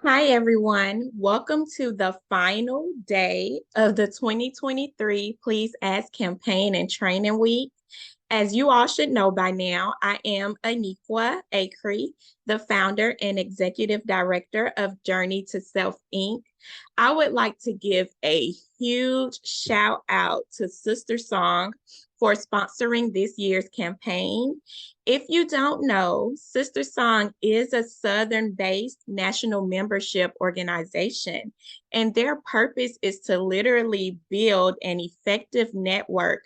Hi, everyone. Welcome to the final day of the 2023 Please Ask Campaign and Training Week. As you all should know by now, I am Aniqua Acree, the founder and executive director of Journey to Self Inc. I would like to give a huge shout out to Sister Song for sponsoring this year's campaign. If you don't know, Sister Song is a Southern-based national membership organization, and their purpose is to literally build an effective network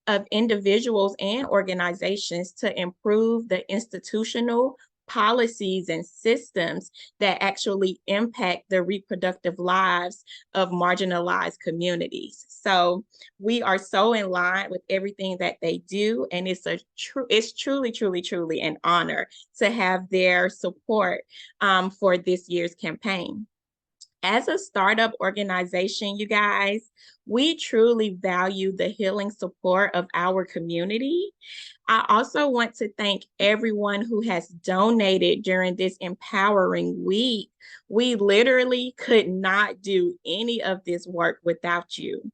of individuals and organizations to improve the institutional policies and systems that actually impact the reproductive lives of marginalized communities. So we are so in line with everything that they do, and it's truly an honor to have their support for this year's campaign. As a startup organization, you guys, we truly value the healing support of our community. I also want to thank everyone who has donated during this empowering week. We literally could not do any of this work without you.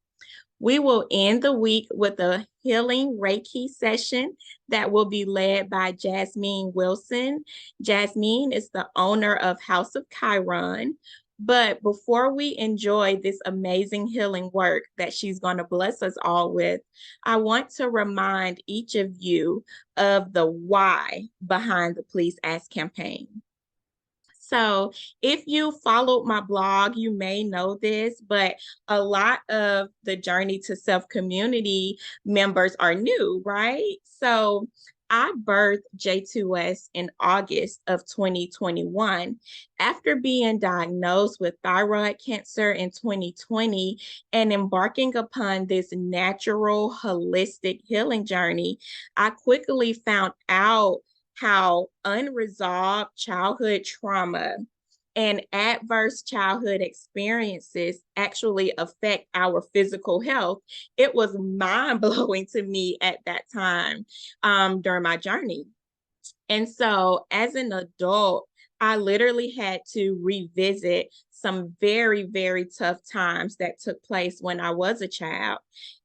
We will end the week with a healing Reiki session that will be led by Jasmeen Wilson. Jasmeen is the owner of House of Chiron. But before we enjoy this amazing healing work that she's going to bless us all with, I want to remind each of you of the why behind the Please Ask campaign. So, if you followed my blog, you may know this, but a lot of the Journey to Self community members are new, right? So, I birthed J2S in August of 2021 after being diagnosed with thyroid cancer in 2020 and embarking upon this natural, holistic healing journey. I quickly found out how unresolved childhood trauma and adverse childhood experiences actually affect our physical health. It was mind blowing to me at that time during my journey. And so, as an adult, I literally had to revisit some very tough times that took place when I was a child.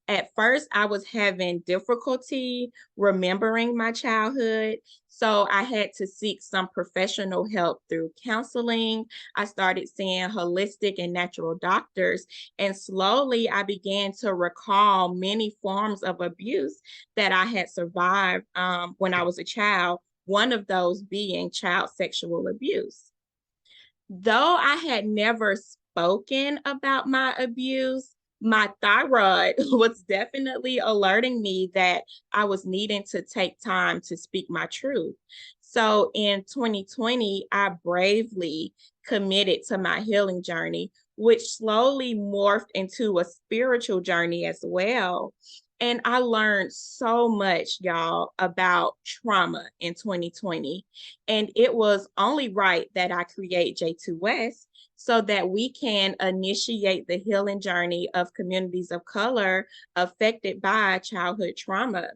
At first, I was having difficulty remembering my childhood. So I had to seek some professional help through counseling. I started seeing holistic and natural doctors. And slowly, I began to recall many forms of abuse that I had survived when I was a child, one of those being child sexual abuse. Though I had never spoken about my abuse, my thyroid was definitely alerting me that I was needing to take time to speak my truth. So in 2020, I bravely committed to my healing journey, which slowly morphed into a spiritual journey as well. And I learned so much, y'all, about trauma in 2020. And it was only right that I create J2S so that we can initiate the healing journey of communities of color affected by childhood trauma.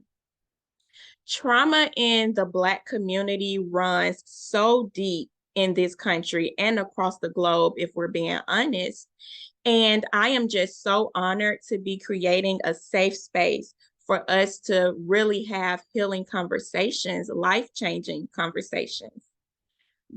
Trauma in the Black community runs so deep in this country and across the globe, if we're being honest. And I am just so honored to be creating a safe space for us to really have healing conversations, life-changing conversations.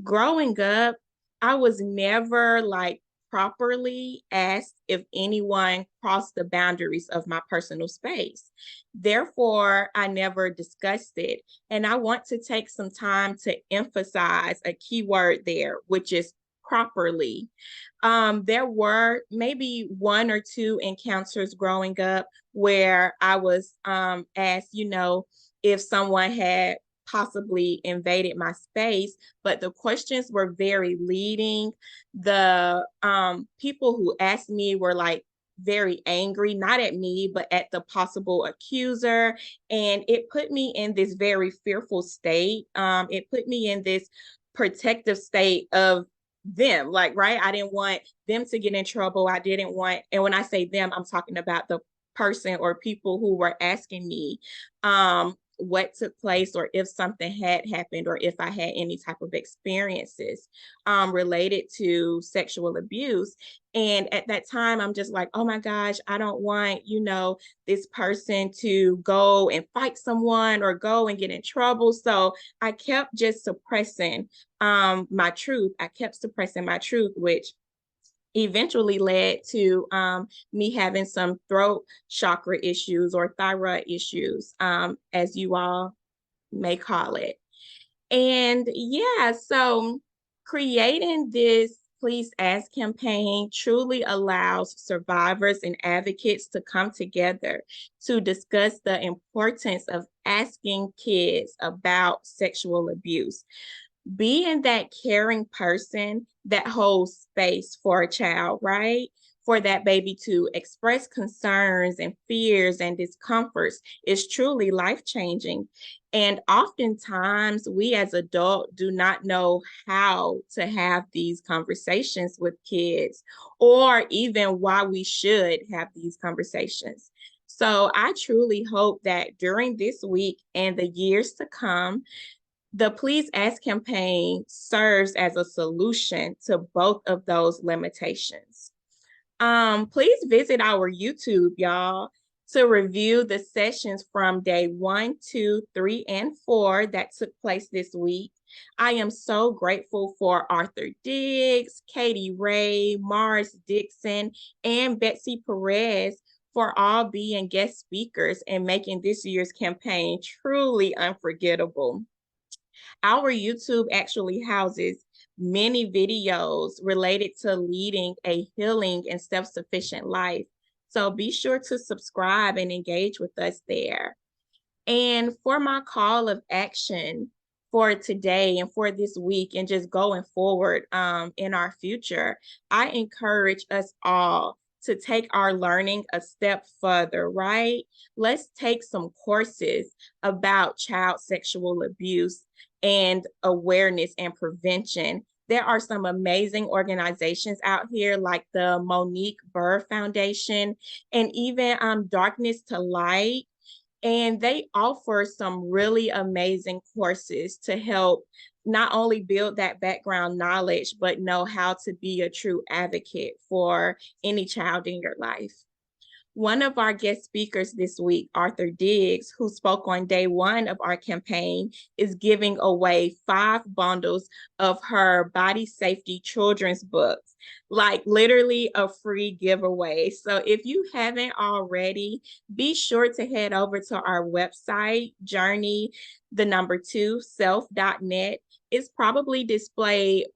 Growing up, I was never like properly asked if anyone crossed the boundaries of my personal space. Therefore, I never discussed it. And I want to take some time to emphasize a key word there, which is properly. There were maybe one or two encounters growing up where I was asked, if someone had possibly invaded my space, but the questions were very leading. The people who asked me were like very angry, not at me, but at the possible accuser. And it put me in this very fearful state. It put me in this protective state of them, like, right? I didn't want them to get in trouble. I didn't want, and when I say them, I'm talking about the person or people who were asking me what took place, or if something had happened, or if I had any type of experiences related to sexual abuse. And at that time, I'm just like, oh my gosh, I don't want, this person to go and fight someone or go and get in trouble. So I kept just suppressing my truth. I kept suppressing my truth, which eventually led to me having some throat chakra issues or thyroid issues, as you all may call it. And yeah, so creating this Please Ask campaign truly allows survivors and advocates to come together to discuss the importance of asking kids about sexual abuse, being that caring person that holds space for a child, right? For that baby to express concerns and fears and discomforts is truly life changing. And oftentimes, we as adults do not know how to have these conversations with kids, or even why we should have these conversations. So, I truly hope that during this week and the years to come, the Please Ask campaign serves as a solution to both of those limitations. Please visit our YouTube, y'all, to review the sessions from day 1, 2, 3, and 4 that took place this week. I am so grateful for Arthur Diggs, Katie Ray, Mars Dixon, and Betsy Perez for all being guest speakers and making this year's campaign truly unforgettable. Our YouTube actually houses many videos related to leading a healing and self-sufficient life. So be sure to subscribe and engage with us there. And for my call of action for today and for this week and just going forward in our future, I encourage us all to take our learning a step further, right? Let's take some courses about child sexual abuse and awareness and prevention. There are some amazing organizations out here like the Monique Burr Foundation and even Darkness to Light, and they offer some really amazing courses to help not only build that background knowledge, but know how to be a true advocate for any child in your life. One of our guest speakers this week, Arthur Diggs, who spoke on day 1 of our campaign, is giving away 5 bundles of her body safety children's books, like literally a free giveaway. So if you haven't already, be sure to head over to our website, journey2self.net. It's probably displayed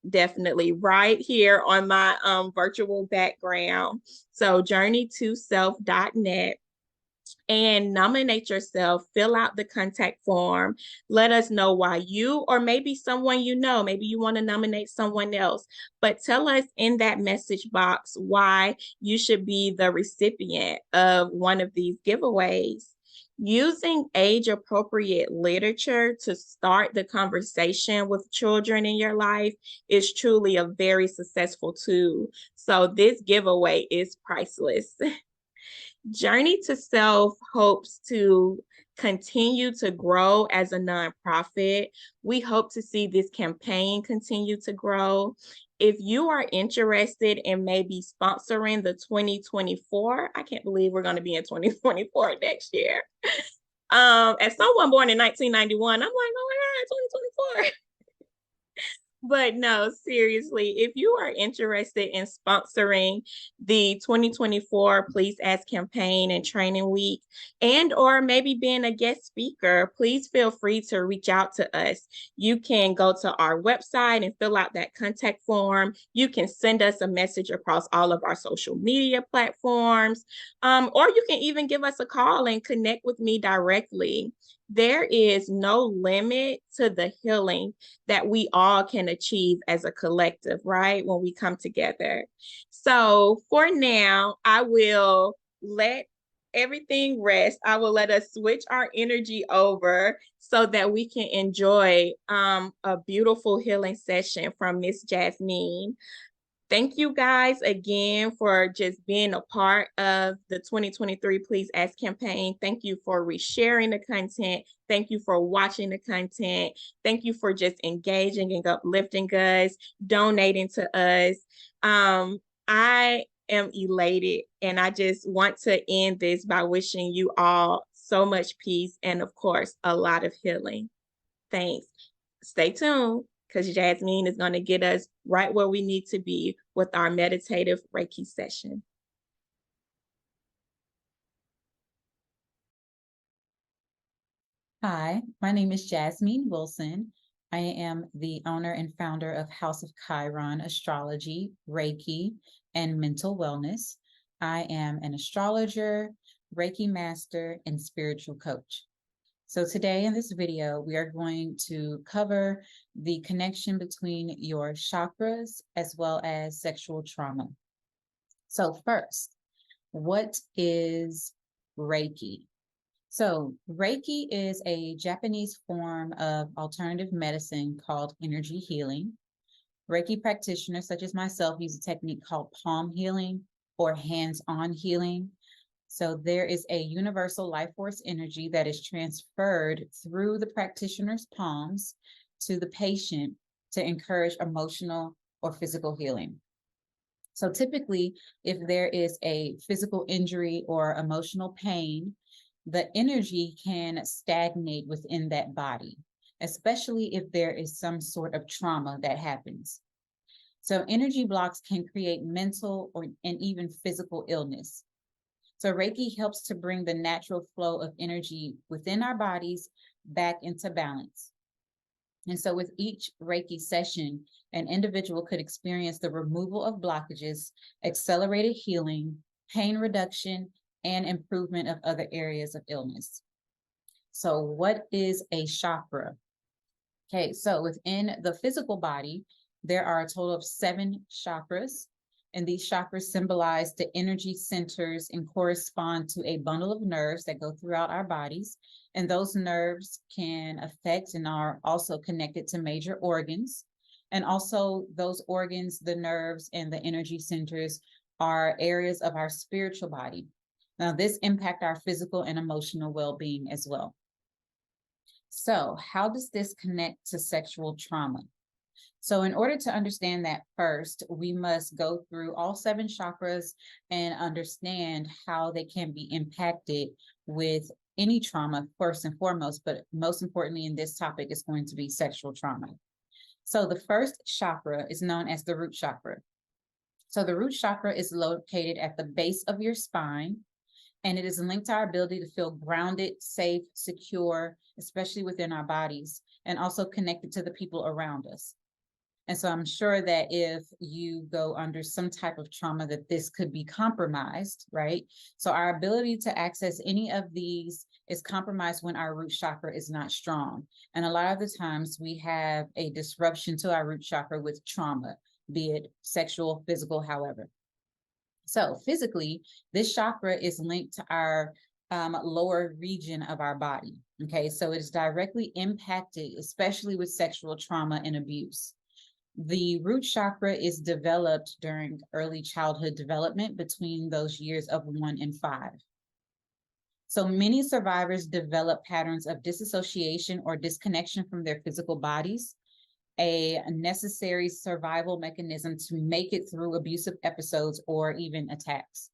definitely right here on my virtual background. So journey2self.net, and nominate yourself, fill out the contact form. Let us know why you, or maybe someone you know, maybe you want to nominate someone else, but tell us in that message box why you should be the recipient of one of these giveaways. Using age-appropriate literature to start the conversation with children in your life is truly a very successful tool. So this giveaway is priceless. Journey to Self hopes to continue to grow as a nonprofit. We hope to see this campaign continue to grow. If you are interested in maybe sponsoring the 2024, I can't believe we're going to be in 2024 next year. As someone born in 1991, I'm like, oh my God, 2024. But no, seriously, if you are interested in sponsoring the 2024 Please Ask campaign and training week, and or maybe being a guest speaker, please feel free to reach out to us. You can go to our website and fill out that contact form. You can send us a message across all of our social media platforms, or you can even give us a call and connect with me directly. There is no limit to the healing that we all can achieve as a collective, right? When we come together. So for now, I will let everything rest. I will let us switch our energy over so that we can enjoy a beautiful healing session from Miss Jasmeen. Thank you guys again for just being a part of the 2023 Please Ask campaign. Thank you for resharing the content. Thank you for watching the content. Thank you for just engaging and uplifting us, donating to us. I am elated, and I just want to end this by wishing you all so much peace and, of course, a lot of healing. Thanks. Stay tuned because Jasmeen is going to get us right where we need to be with our meditative Reiki session. Hi, my name is Jasmeen Wilson. I am the owner and founder of House of Chiron Astrology, Reiki, and Mental Wellness. I am an astrologer, Reiki master, and spiritual coach. So today in this video, we are going to cover the connection between your chakras as well as sexual trauma. So first, what is Reiki? So Reiki is a Japanese form of alternative medicine called energy healing. Reiki practitioners such as myself use a technique called palm healing or hands-on healing. So there is a universal life force energy that is transferred through the practitioner's palms to the patient to encourage emotional or physical healing. So typically, if there is a physical injury or emotional pain, the energy can stagnate within that body, especially if there is some sort of trauma that happens. So energy blocks can create mental and even physical illness. So Reiki helps to bring the natural flow of energy within our bodies back into balance. And so with each Reiki session, an individual could experience the removal of blockages, accelerated healing, pain reduction, and improvement of other areas of illness. So what is a chakra? Okay, so within the physical body, there are a total of 7 chakras, and these chakras symbolize the energy centers and correspond to a bundle of nerves that go throughout our bodies. And those nerves can affect and are also connected to major organs. And also those organs, the nerves, and the energy centers are areas of our spiritual body. Now, this impacts our physical and emotional well-being as well. So how does this connect to sexual trauma? So in order to understand that first, we must go through all 7 chakras and understand how they can be impacted with any trauma, first and foremost, but most importantly in this topic is going to be sexual trauma. So the first chakra is known as the root chakra. So the root chakra is located at the base of your spine, and it is linked to our ability to feel grounded, safe, secure, especially within our bodies, and also connected to the people around us. And so I'm sure that if you go under some type of trauma, that this could be compromised, right? So our ability to access any of these is compromised when our root chakra is not strong. And a lot of the times we have a disruption to our root chakra with trauma, be it sexual, physical, however. So physically, this chakra is linked to our lower region of our body. Okay, so it's directly impacted, especially with sexual trauma and abuse. The root chakra is developed during early childhood development between those years of 1 and 5. So many survivors develop patterns of disassociation or disconnection from their physical bodies, a necessary survival mechanism to make it through abusive episodes or even attacks.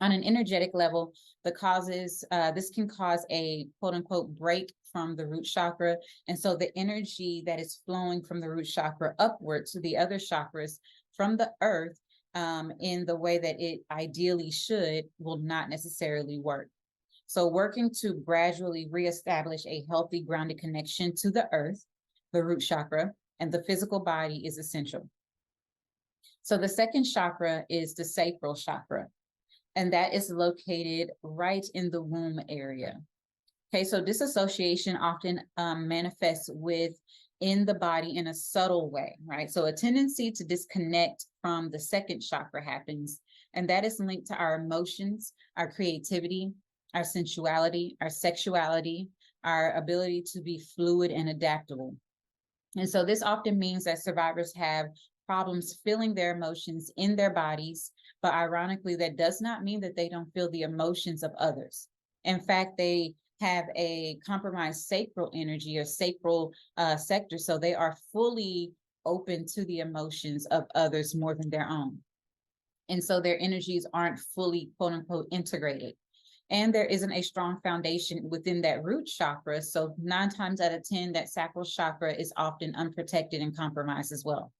On an energetic level, this can cause a quote unquote break from the root chakra. And so the energy that is flowing from the root chakra upward to the other chakras from the earth in the way that it ideally should will not necessarily work. So working to gradually reestablish a healthy grounded connection to the earth, the root chakra, and the physical body is essential. So the second chakra is the sacral chakra, and that is located right in the womb area. Okay, so disassociation often manifests within the body in a subtle way, right? So a tendency to disconnect from the second chakra happens, and that is linked to our emotions, our creativity, our sensuality, our sexuality, our ability to be fluid and adaptable. And so this often means that survivors have problems feeling their emotions in their bodies, but ironically, that does not mean that they don't feel the emotions of others. In fact, they have a compromised sacral energy or sacral sector, so they are fully open to the emotions of others more than their own. And so their energies aren't fully, quote unquote, integrated. And there isn't a strong foundation within that root chakra. So 9 times out of 10, that sacral chakra is often unprotected and compromised as well.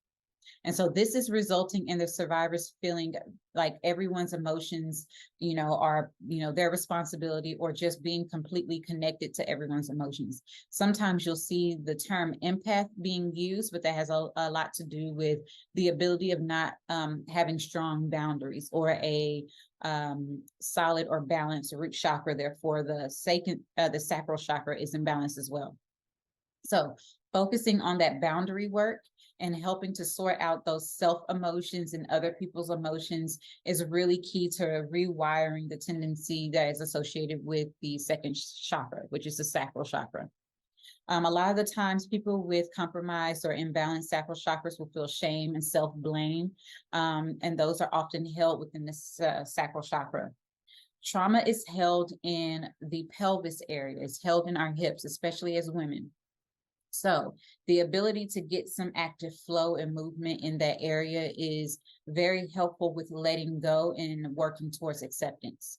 And so this is resulting in the survivors feeling like everyone's emotions, are, their responsibility, or just being completely connected to everyone's emotions. Sometimes you'll see the term empath being used, but that has a lot to do with the ability of not having strong boundaries or a solid or balanced root chakra. Therefore, the sacral chakra is imbalanced as well. So focusing on that boundary work and helping to sort out those self emotions and other people's emotions is really key to rewiring the tendency that is associated with the second chakra, which is the sacral chakra. A lot of the times people with compromised or imbalanced sacral chakras will feel shame and self-blame, and those are often held within the sacral chakra. Trauma is held in the pelvis area, it's held in our hips, especially as women. So the ability to get some active flow and movement in that area is very helpful with letting go and working towards acceptance.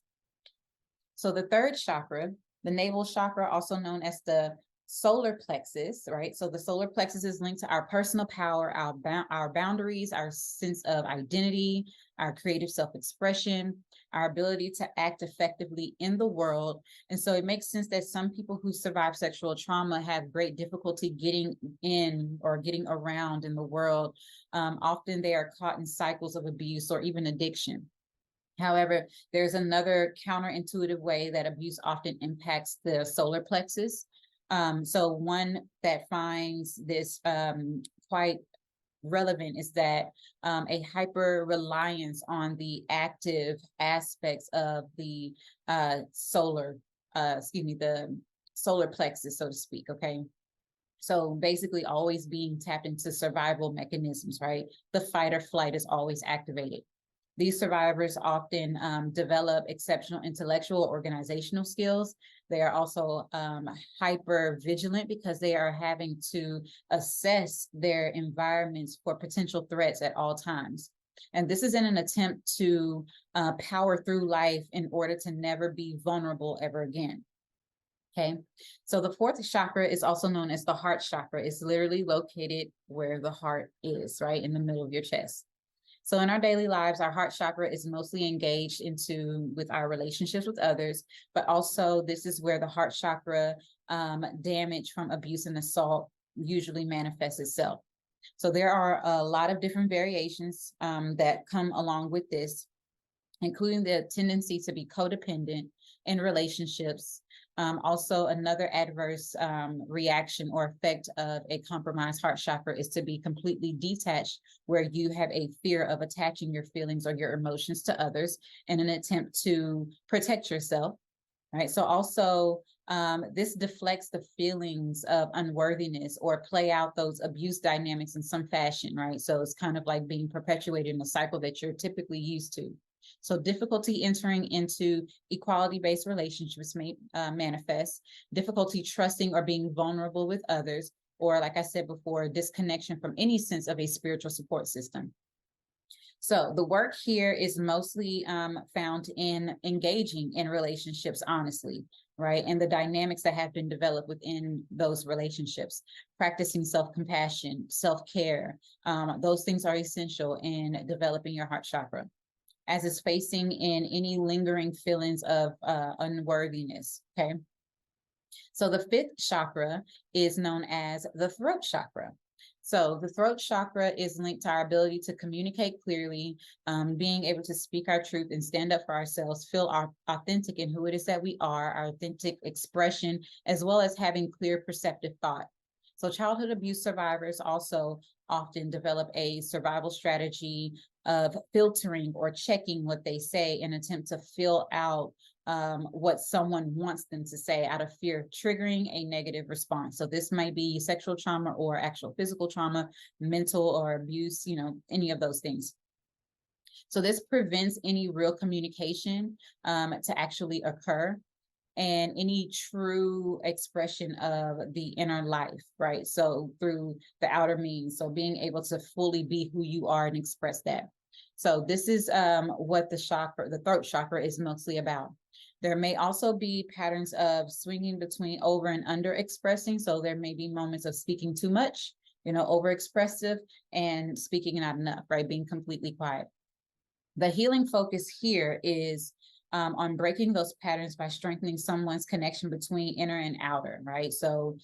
So the third chakra, the navel chakra, also known as the solar plexus, right? So the solar plexus is linked to our personal power, our boundaries, our sense of identity, our creative self-expression, our ability to act effectively in the world. And so it makes sense that some people who survive sexual trauma have great difficulty getting in or getting around in the world. Often they are caught in cycles of abuse or even addiction. However, there's another counterintuitive way that abuse often impacts the solar plexus. So one that finds this quite relevant is that a hyper reliance on the active aspects of the the solar plexus, so to speak. Okay. So basically always being tapped into survival mechanisms, right? The fight or flight is always activated. These survivors often develop exceptional intellectual organizational skills. They are also hyper vigilant because they are having to assess their environments for potential threats at all times. And this is in an attempt to power through life in order to never be vulnerable ever again. Okay, so the fourth chakra is also known as the heart chakra. It's literally located where the heart is, right in the middle of your chest. So in our daily lives, our heart chakra is mostly engaged with our relationships with others, but also this is where the heart chakra damage from abuse and assault usually manifests itself. So there are a lot of different variations that come along with this, including the tendency to be codependent in relationships. Also, another adverse reaction or effect of a compromised heart chakra is to be completely detached, where you have a fear of attaching your feelings or your emotions to others in an attempt to protect yourself, right? So also, this deflects the feelings of unworthiness or play out those abuse dynamics in some fashion, right? So it's kind of like being perpetuated in a cycle that you're typically used to. So difficulty entering into equality-based relationships may manifest, difficulty trusting or being vulnerable with others, or like I said before, disconnection from any sense of a spiritual support system. So the work here is mostly found in engaging in relationships honestly, right? And the dynamics that have been developed within those relationships, practicing self-compassion, self-care. Those things are essential in developing your heart chakra, as is facing in any lingering feelings of unworthiness, okay? So the fifth chakra is known as the throat chakra. So the throat chakra is linked to our ability to communicate clearly, being able to speak our truth and stand up for ourselves, feel authentic in who it is that we are, our authentic expression, as well as having clear perceptive thought. So childhood abuse survivors also often develop a survival strategy of filtering or checking what they say in an attempt to fill out what someone wants them to say out of fear of triggering a negative response. So this might be sexual trauma or actual physical trauma, mental or abuse, any of those things. So this prevents any real communication to actually occur, and any true expression of the inner life, right? So through the outer means, so being able to fully be who you are and express that. So this is what the throat chakra is mostly about. There may also be patterns of swinging between over and under expressing. So there may be moments of speaking too much, over expressive, and speaking not enough, right? Being completely quiet. The healing focus here is on breaking those patterns by strengthening someone's connection between inner and outer, right? So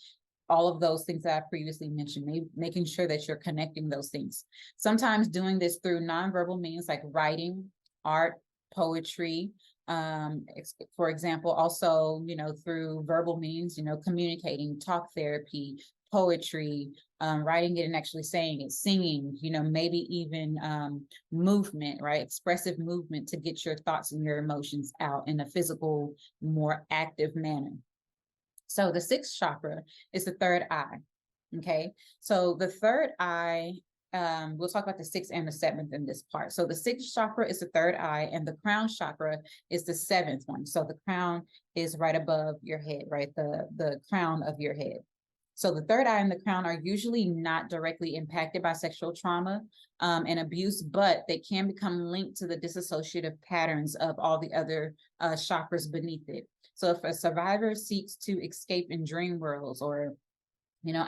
all of those things that I previously mentioned, making sure that you're connecting those things. Sometimes doing this through nonverbal means like writing, art, poetry, for example, also, through verbal means, communicating, talk therapy, poetry, writing it and actually saying it, singing, maybe even movement, right? Expressive movement to get your thoughts and your emotions out in a physical, more active manner. So the sixth chakra is the third eye. Okay. So the third eye, we'll talk about the sixth and the seventh in this part. So the sixth chakra is the third eye, and the crown chakra is the seventh one. So the crown is right above your head, right? The crown of your head. So the third eye and the crown are usually not directly impacted by sexual trauma and abuse, but they can become linked to the dissociative patterns of all the other chakras beneath it. So if a survivor seeks to escape in dream worlds or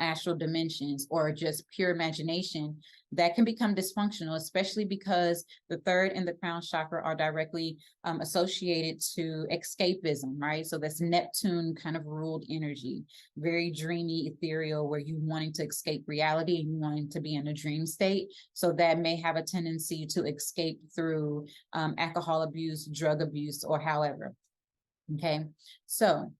astral dimensions or just pure imagination, that can become dysfunctional, especially because the third and the crown chakra are directly associated to escapism, right? So that's Neptune kind of ruled energy, very dreamy, ethereal, where you wanting to escape reality and you wanting to be in a dream state. So that may have a tendency to escape through alcohol abuse, drug abuse, or however. Okay, so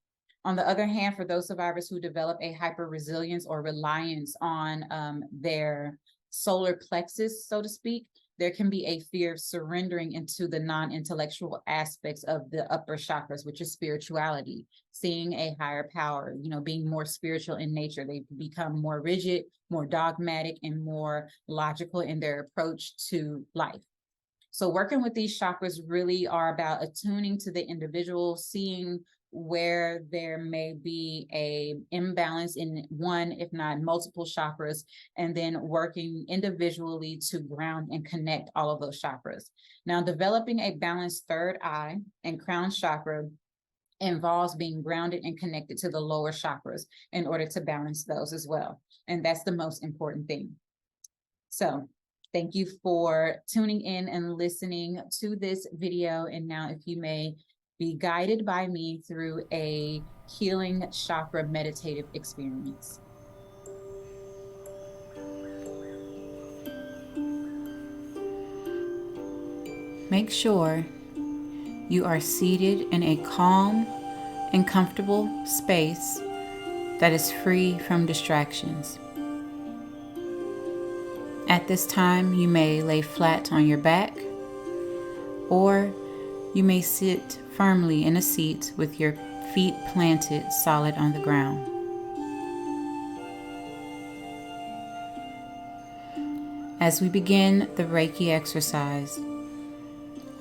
on the other hand, for those survivors who develop a hyper resilience or reliance on their solar plexus, so to speak, there can be a fear of surrendering into the non-intellectual aspects of the upper chakras, which is spirituality, seeing a higher power, being more spiritual in nature. They become more rigid, more dogmatic, and more logical in their approach to life. So working with these chakras really are about attuning to the individual, seeing where there may be a imbalance in one, if not multiple chakras, and then working individually to ground and connect all of those chakras. Now, developing a balanced third eye and crown chakra involves being grounded and connected to the lower chakras in order to balance those as well. And that's the most important thing. So thank you for tuning in and listening to this video. And now if you may be guided by me through a healing chakra meditative experience. Make sure you are seated in a calm and comfortable space that is free from distractions. At this time, you may lay flat on your back, or you may sit firmly in a seat with your feet planted solid on the ground. As we begin the Reiki exercise,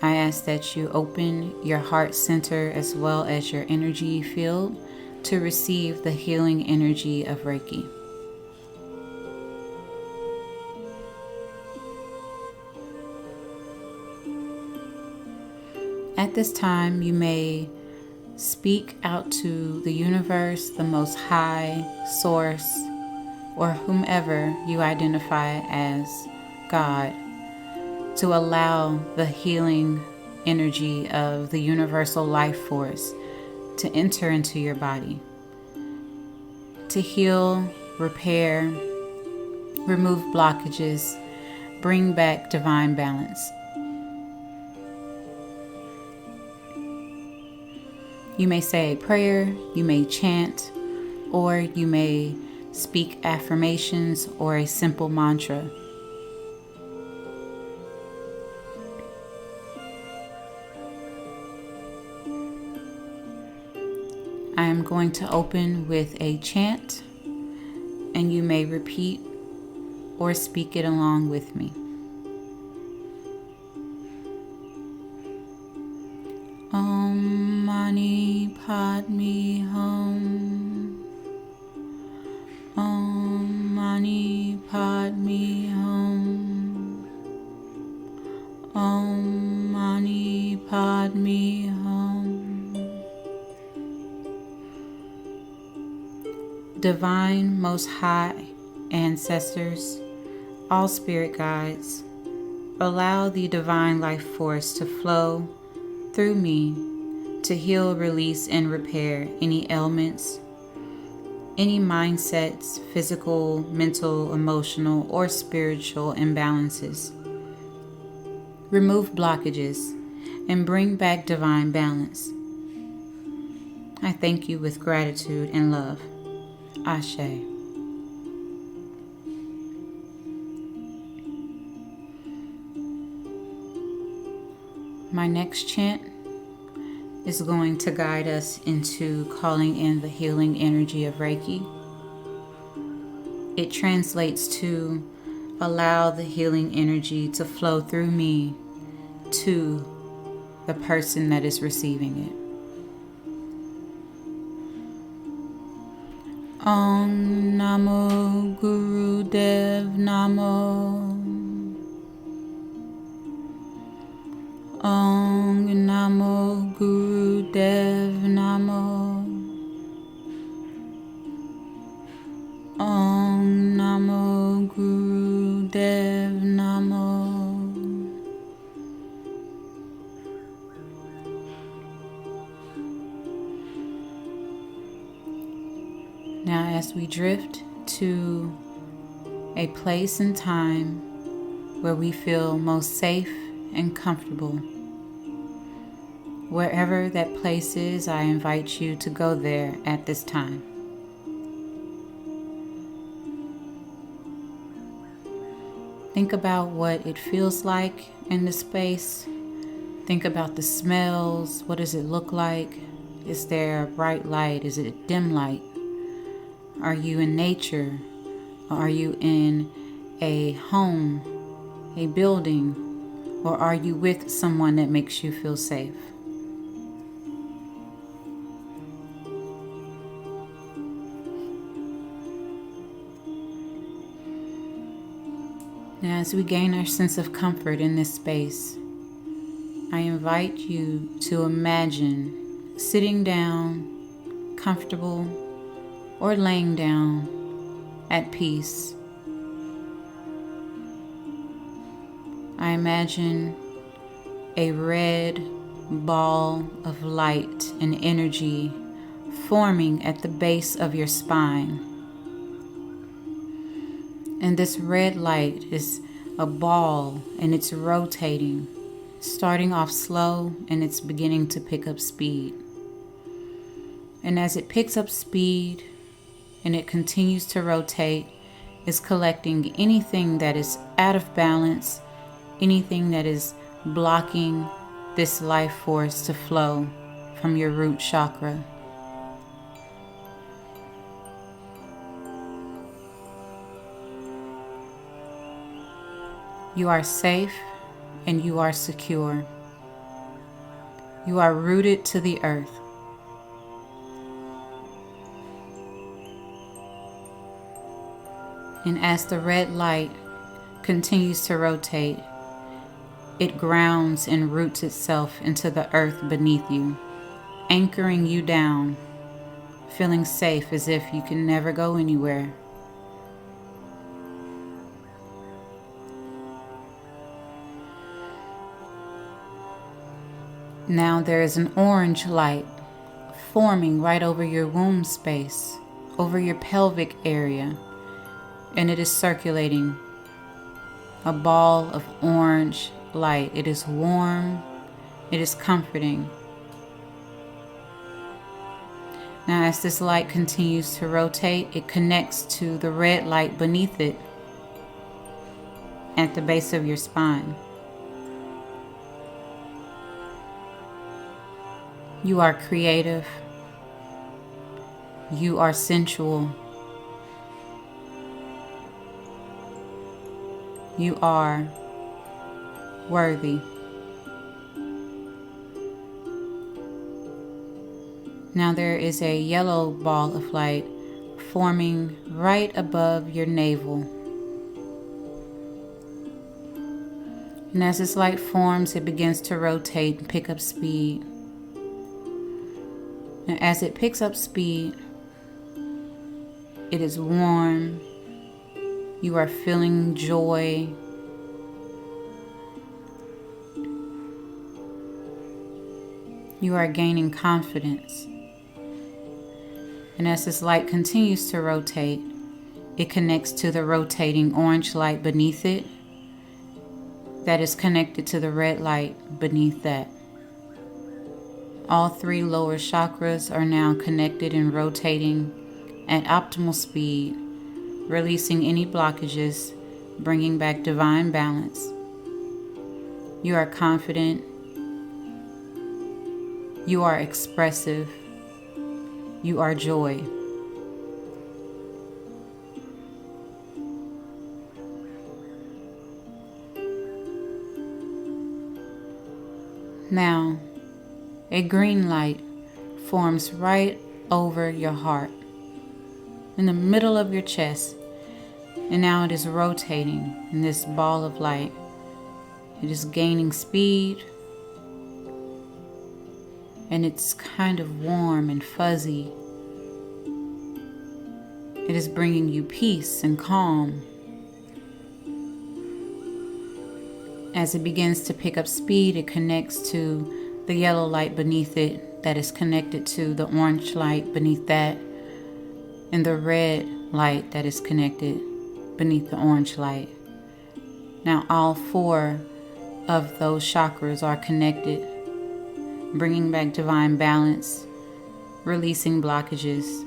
I ask that you open your heart center as well as your energy field to receive the healing energy of Reiki. At this time, you may speak out to the universe, the Most High, Source, or whomever you identify as God, to allow the healing energy of the universal life force to enter into your body, to heal, repair, remove blockages, bring back divine balance. You may say a prayer, you may chant, or you may speak affirmations or a simple mantra. I am going to open with a chant, and you may repeat or speak it along with me. Om Mani Padme Hum. Om Mani Padme Hum. Om Mani Padme Hum. Divine Most High Ancestors, all spirit guides, allow the divine life force to flow through me to heal, release, and repair any ailments, any mindsets, physical, mental, emotional, or spiritual imbalances. Remove blockages and bring back divine balance. I thank you with gratitude and love. Ashe. My next chant is going to guide us into calling in the healing energy of Reiki. It translates to allow the healing energy to flow through me to the person that is receiving it. Om Namo Guru Dev Namo. Om Namo Guru Dev Namo. Om Namo Guru Dev Namo. Now, as we drift to a place and time where we feel most safe and comfortable, wherever that place is, I invite you to go there at this time. Think about what it feels like in the space. Think about the smells. What does it look like? Is there a bright light? Is it a dim light? Are you in nature? Or are you in a home, a building? Or are you with someone that makes you feel safe? Now, as we gain our sense of comfort in this space, I invite you to imagine sitting down, comfortable, or laying down at peace. I imagine a red ball of light and energy forming at the base of your spine. And this red light is a ball, and it's rotating, starting off slow, and it's beginning to pick up speed. And as it picks up speed and it continues to rotate, it's collecting anything that is out of balance, anything that is blocking this life force to flow from your root chakra. You are safe and you are secure. You are rooted to the earth. And as the red light continues to rotate, it grounds and roots itself into the earth beneath you, anchoring you down, feeling safe as if you can never go anywhere. Now there is an orange light forming right over your womb space, over your pelvic area, and it is circulating, a ball of orange light. It is warm, it is comforting. Now as this light continues to rotate, it connects to the red light beneath it at the base of your spine. You are creative. You are sensual. You are worthy. Now there is a yellow ball of light forming right above your navel. And as this light forms, it begins to rotate and pick up speed. And as it picks up speed, it is warm. You are feeling joy. You are gaining confidence. And as this light continues to rotate, it connects to the rotating orange light beneath it that is connected to the red light beneath that. All three lower chakras are now connected and rotating at optimal speed, releasing any blockages, bringing back divine balance. You are confident. You are expressive. You are joy. Now, a green light forms right over your heart, in the middle of your chest, and now it is rotating in this ball of light. It is gaining speed, and it's kind of warm and fuzzy. It is bringing you peace and calm. As it begins to pick up speed, it connects to the yellow light beneath it that is connected to the orange light beneath that, and the red light that is connected beneath the orange light. Now all four of those chakras are connected, bringing back divine balance, releasing blockages.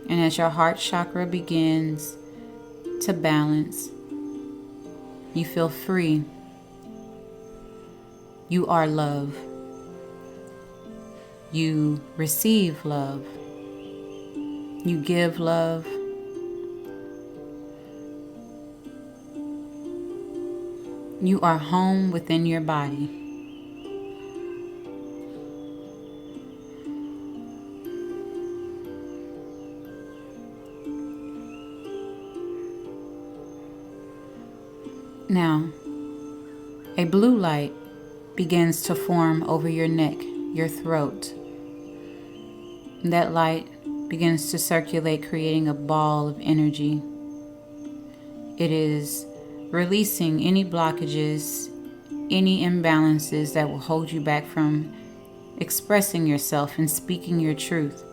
And as your heart chakra begins to balance, you feel free. You are love. You receive love. You give love. You are home within your body. Now, a blue light begins to form over your neck, your throat. That light begins to circulate, creating a ball of energy. It is releasing any blockages, any imbalances that will hold you back from expressing yourself and speaking your truth.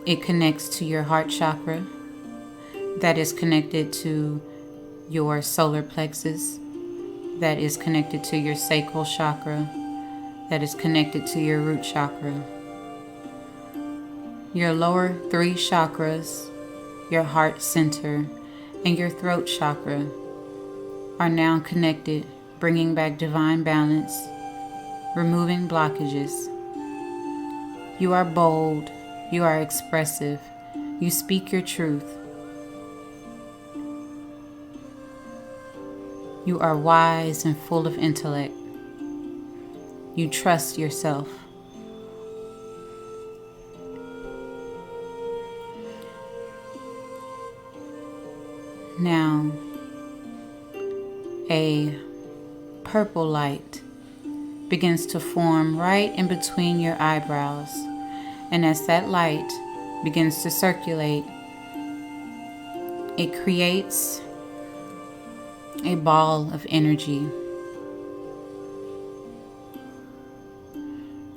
It connects to your heart chakra, that is connected to your solar plexus, that is connected to your sacral chakra, that is connected to your root chakra. Your lower three chakras, your heart center, and your throat chakra are now connected, bringing back divine balance, removing blockages. You are bold, you are expressive, you speak your truth. You are wise and full of intellect. You trust yourself. Now, a purple light begins to form right in between your eyebrows. And as that light begins to circulate, it creates a ball of energy.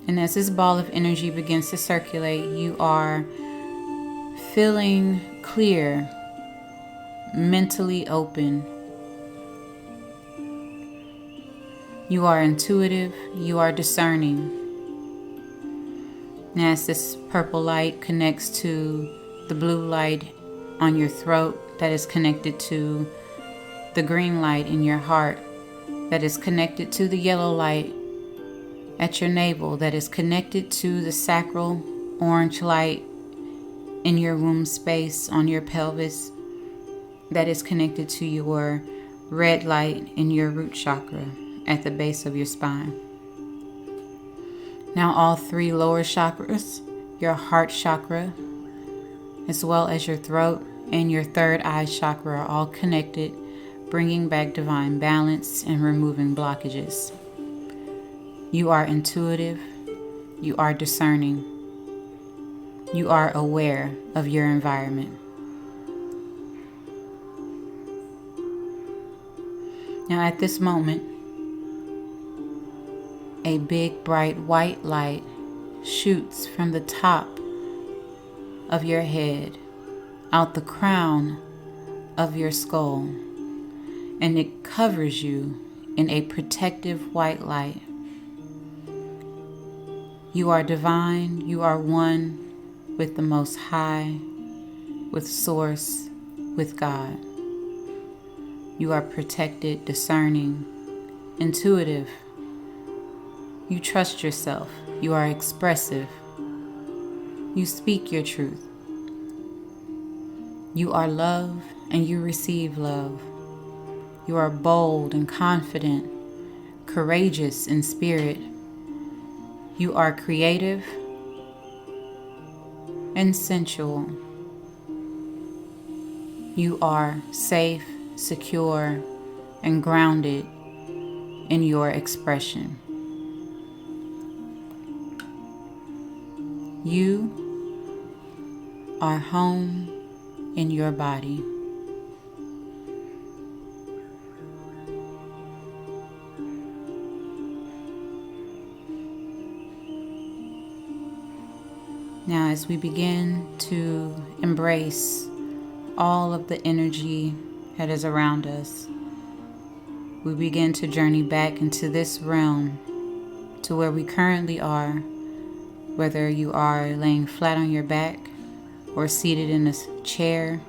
And as this ball of energy begins to circulate, you are feeling clear, mentally open. You are intuitive, you are discerning. And as this purple light connects to the blue light on your throat that is connected to the green light in your heart, that is connected to the yellow light at your navel that is connected to the sacral orange light in your womb space on your pelvis that is connected to your red light in your root chakra at the base of your spine. Now all three lower chakras, your heart chakra, as well as your throat and your third eye chakra, are all connected, bringing back divine balance and removing blockages. You are intuitive. You are discerning. You are aware of your environment. Now at this moment, a big bright white light shoots from the top of your head, out the crown of your skull, and it covers you in a protective white light. You are divine. You are one with the Most High, with Source, with God. You are protected, discerning, intuitive. You trust yourself. You are expressive. You speak your truth. You are love and you receive love. You are bold and confident, courageous in spirit. You are creative and sensual. You are safe, secure, and grounded in your expression. You are home in your body. Now, as we begin to embrace all of the energy that is around us, we begin to journey back into this realm to where we currently are, whether you are laying flat on your back or seated in a chair.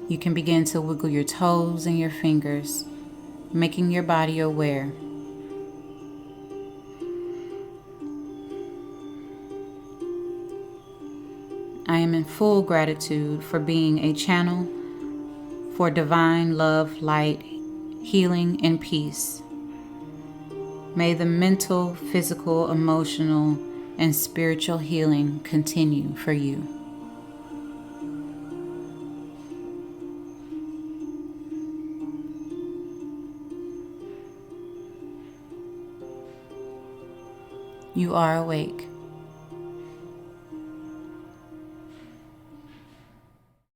You can begin to wiggle your toes and your fingers, making your body aware. I am in full gratitude for being a channel for divine love, light, healing, and peace. May the mental, physical, emotional, and spiritual healing continue for you. You are awake.